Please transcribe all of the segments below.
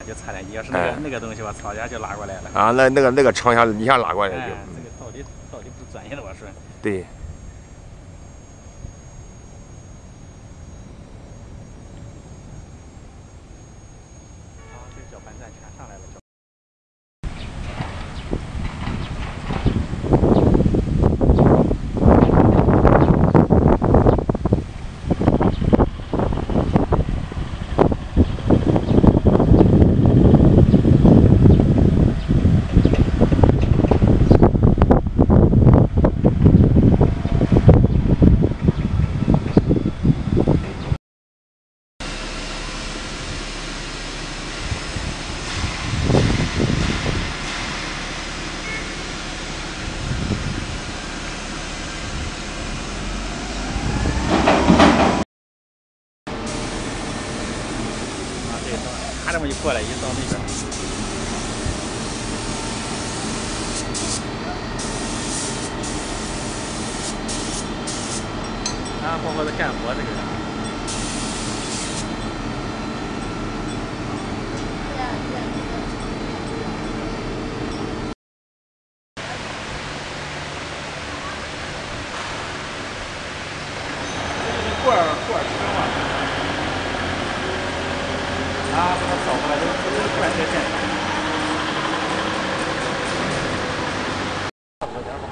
就差点，你要是那个东西吧，草家就拉过来了。啊，那个长下一下拉过来就。这个到底不是专业的，我说。对。好，这搅拌站全上来了。他这么一过来，一到那边，啊，包括这干活这个人。过儿车嘛。啊，把它扫过来，都是快车线。差不多点吧。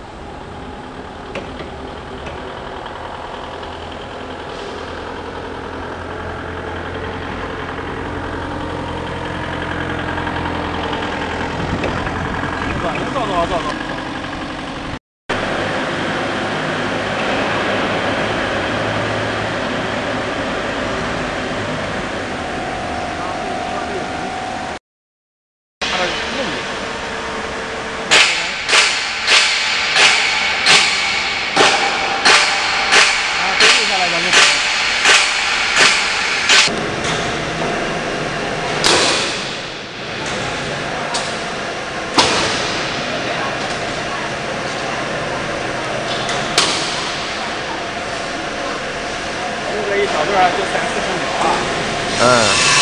走。这个一小段就30-40秒啊。